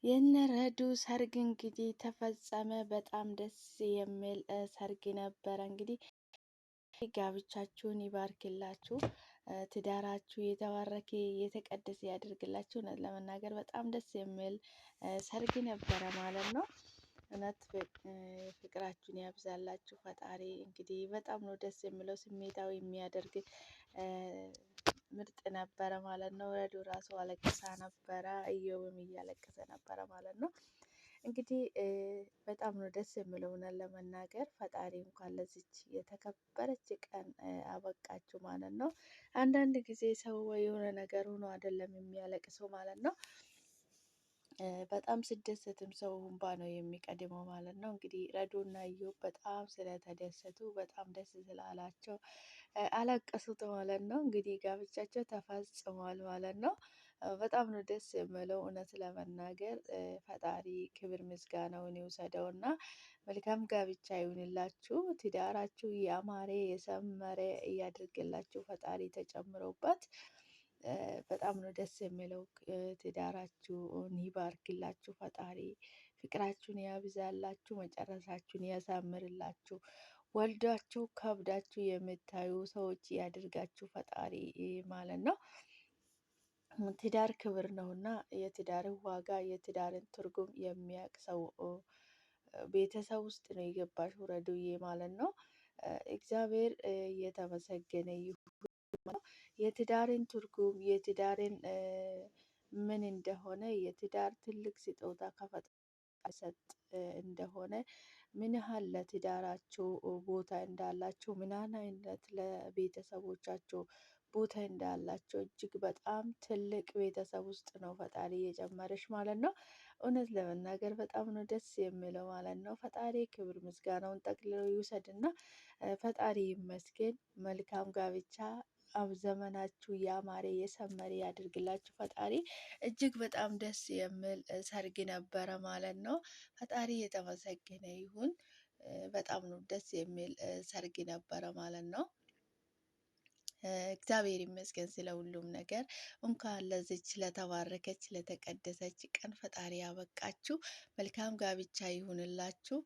የነረዱ ሰርግ እንግዲህ ተፈጸመ። በጣም ደስ የሚል ሰርግ ነበረ። እንግዲህ ጋብቻችሁን ይባርክላችሁ፣ ትዳራችሁ የተባረከ የተቀደሰ ያደርግላችሁ። እውነት ለመናገር በጣም ደስ የሚል ሰርግ ነበረ ማለት ነው። እውነት ፍቅራችሁን ያብዛላችሁ ፈጣሪ። እንግዲህ በጣም ነው ደስ የሚለው፣ ስሜታዊ የሚያደርግ ምርጥ ነበረ ማለት ነው። ረዱ ራሱ አለቅሳ ነበረ፣ እዮብም እያለቀሰ ነበረ ማለት ነው። እንግዲህ በጣም ነው ደስ የሚለው እውነት ለመናገር ፈጣሪ እንኳን ለዚች የተከበረች ቀን አበቃችሁ ማለት ነው። አንዳንድ ጊዜ ሰው የሆነ ነገር ሆኖ አይደለም የሚያለቅሰው ማለት ነው። በጣም ስደሰትም ሰው እንባ ነው የሚቀድመው ማለት ነው። እንግዲህ ረዱና እዮብ በጣም ስለተደሰቱ በጣም ደስ ስላላቸው አለቀሱት ማለት ነው። እንግዲህ ጋብቻቸው ተፈጽሟል ማለት ነው። በጣም ነው ደስ የሚለው እውነት ለመናገር ፈጣሪ ክብር ምስጋናውን ይውሰደውና መልካም ጋብቻ ይሁንላችሁ። ትዳራችሁ ያማረ የሰመረ እያድርግላችሁ ፈጣሪ ተጨምሮበት። በጣም ነው ደስ የሚለው። ትዳራችሁን ይባርክላችሁ ፈጣሪ፣ ፍቅራችሁን ያብዛላችሁ፣ መጨረሻችሁን ያሳምርላችሁ። ወልዳችሁ ከብዳችሁ የምታዩ ሰዎች ያድርጋችሁ ፈጣሪ ማለት ነው። ትዳር ክብር ነውና የትዳርን ዋጋ የትዳርን ትርጉም የሚያውቅ ሰው ቤተሰብ ውስጥ ነው የገባሽው ረዱዬ ማለት ነው። እግዚአብሔር የተመሰገነ ይሁን። የትዳርን ትርጉም የትዳርን ምን እንደሆነ የትዳር ትልቅ ስጦታ ከፈጣሪ ሰጥ እንደሆነ ምን ያህል ለትዳራቸው ቦታ እንዳላቸው ምን አይነት ለቤተሰቦቻቸው ቦታ እንዳላቸው እጅግ በጣም ትልቅ ቤተሰብ ውስጥ ነው ፈጣሪ የጨመረሽ ማለት ነው። እውነት ለመናገር በጣም ነው ደስ የሚለው ማለት ነው። ፈጣሪ ክብር ምስጋናውን ጠቅልሎ ይውሰድና ፈጣሪ ይመስገን። መልካም ጋብቻ አብ ዘመናችሁ ያማረ የሰመረ ያድርግላችሁ ፈጣሪ። እጅግ በጣም ደስ የሚል ሰርግ ነበረ ማለት ነው። ፈጣሪ የተመሰገነ ይሁን። በጣም ነው ደስ የሚል ሰርግ ነበረ ማለት ነው። እግዚአብሔር ይመስገን ስለ ሁሉም ነገር። እንኳን ለዚች ለተባረከች ለተቀደሰች ቀን ፈጣሪ ያበቃችሁ። መልካም ጋብቻ ይሁንላችሁ።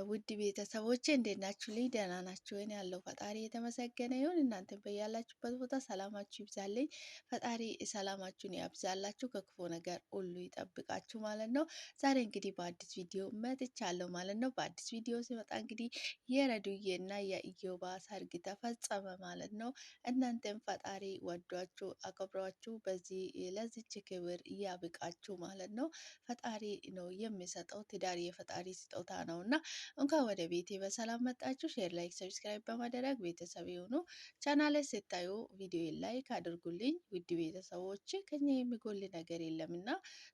ውድ ቤተሰቦቼ እንዴት ናችሁ? ልኝ ደህና ናችሁ ወይ? ያለው ፈጣሪ የተመሰገነ ይሁን። እናንተም በያላችሁበት ቦታ ሰላማችሁ ይብዛልኝ። ፈጣሪ ሰላማችሁን ያብዛላችሁ፣ ከክፉ ነገር ሁሉ ይጠብቃችሁ ማለት ነው። ዛሬ እንግዲህ በአዲስ ቪዲዮ መጥቻለሁ ማለት ነው። በአዲስ ቪዲዮ ሲመጣ እንግዲህ የረዱዬና የኢዮባ ሰርግ ተፈጸመ ማለት ነው። እናንተም ፈጣሪ ወዷችሁ አከብሯችሁ በዚህ ለዚች ክብር እያብቃችሁ ማለት ነው። ፈጣሪ ነው የሚሰጠው። ትዳር የፈጣሪ ስጦታ ነው እና እንኳን ወደ ቤቴ በሰላም መጣችሁ። ሼር፣ ላይክ፣ ሰብስክራይብ በማድረግ ቤተሰብ የሆኑ ቻናል ስታዩ ቪዲዮ ላይክ አድርጉልኝ። ውድ ቤተሰቦች ከኛ የሚጎል ነገር የለምና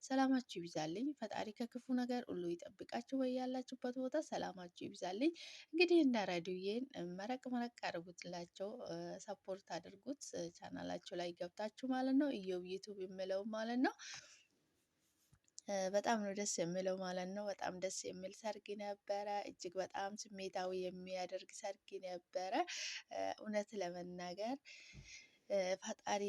ሰላማችሁ ይብዛልኝ። ፈጣሪ ከክፉ ነገር ሁሉ ይጠብቃችሁ። በያላችሁበት ቦታ ሰላማችሁ ይብዛልኝ። እንግዲህ እንዳረዱዬን መረቅ አድርጉትላቸው፣ ሰፖርት አድርጉት ቻናላቸው ላይ ገብታችሁ ማለት ነው። ኢዮብ ዩቱብ የምለው ማለት ነው። በጣም ነው ደስ የሚለው ማለት ነው። በጣም ደስ የሚል ሰርግ ነበረ። እጅግ በጣም ስሜታዊ የሚያደርግ ሰርግ ነበረ። እውነት ለመናገር ፈጣሪ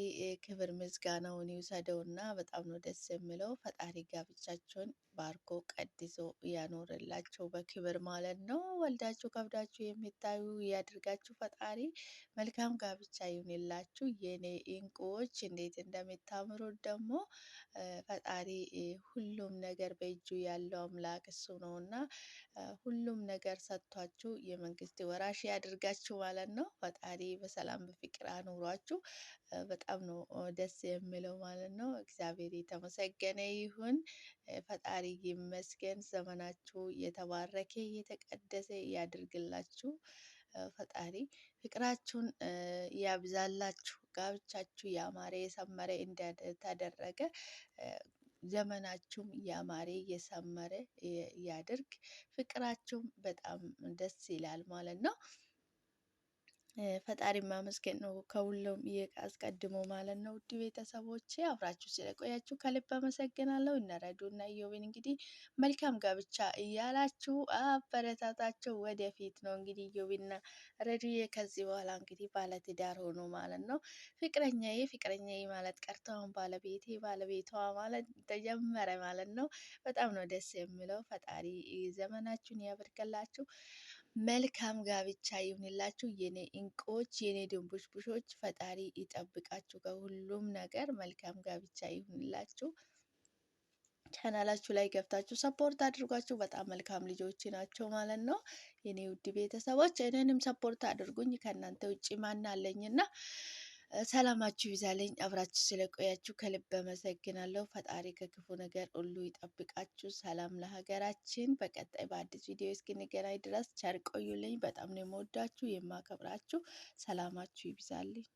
ክብር ምስጋናውን ይውሰደውና በጣም ነው ደስ የሚለው። ፈጣሪ ጋብቻቸውን ባርኮ ቀድሶ ያኖርላቸው በክብር ማለት ነው። ወልዳችሁ ከብዳችሁ የሚታዩ ያድርጋችሁ ፈጣሪ። መልካም ጋብቻ ይሁንላችሁ የኔ እንቁዎች። እንዴት እንደምታምሩት ደግሞ ፈጣሪ ሁሉም ነገር በእጁ ያለው አምላክ እሱ ነውና ሁሉም ነገር ሰጥቷችሁ የመንግስት ወራሽ ያድርጋችሁ ማለት ነው። ፈጣሪ በሰላም በፍቅር አኑሯችሁ። በጣም ነው ደስ የሚለው ማለት ነው። እግዚአብሔር የተመሰገነ ይሁን። ፈጣሪ ይመስገን። ዘመናችሁ የተባረከ የተቀደሰ ያድርግላችሁ። ፈጣሪ ፍቅራችሁን ያብዛላችሁ። ጋብቻችሁ ያማረ የሰመረ እንደተደረገ ዘመናችሁም ያማረ የሰመረ ያድርግ። ፍቅራችሁም በጣም ደስ ይላል ማለት ነው። ፈጣሪ ማመስገን ነው ከሁሉም አስቀድሞ ማለት ነው። ውድ ቤተሰቦቼ አብራችሁ ስለቆያችሁ ከልብ አመሰግናለሁ። እነ ረዱ እና ኢዮብን እንግዲህ መልካም ጋብቻ እያላችሁ አበረታታቸው። ወደፊት ነው እንግዲህ ኢዮብና ረዱዬ ከዚህ በኋላ እንግዲህ ባለትዳር ሆኖ ማለት ነው። ፍቅረኛዬ ማለት ቀርቶ አሁን ባለቤቴ ባለቤቷ ማለት ተጀመረ ማለት ነው። በጣም ነው ደስ የሚለው። ፈጣሪ ዘመናችሁን ያበርክላችሁ። መልካም ጋብቻ ይሁንላችሁ የኔ እንቁዎች፣ የኔ ድንቡሽቡሾች። ፈጣሪ ይጠብቃችሁ ከሁሉም ነገር። መልካም ጋብቻ ይሁንላችሁ። ቻናላችሁ ላይ ገብታችሁ ሰፖርት አድርጓችሁ። በጣም መልካም ልጆች ናቸው ማለት ነው። የኔ ውድ ቤተሰቦች እኔንም ሰፖርት አድርጉኝ። ከእናንተ ውጭ ማን አለኝና ሰላማችሁ ይዛለኝ። አብራችሁ ስለቆያችሁ ከልብ አመሰግናለሁ። ፈጣሪ ከክፉ ነገር ሁሉ ይጠብቃችሁ። ሰላም ለሀገራችን። በቀጣይ በአዲስ ቪዲዮ እስክንገናኝ ድረስ ቸር ቆዩልኝ። በጣም ነው የምወዳችሁ የማከብራችሁ። ሰላማችሁ ይብዛልኝ።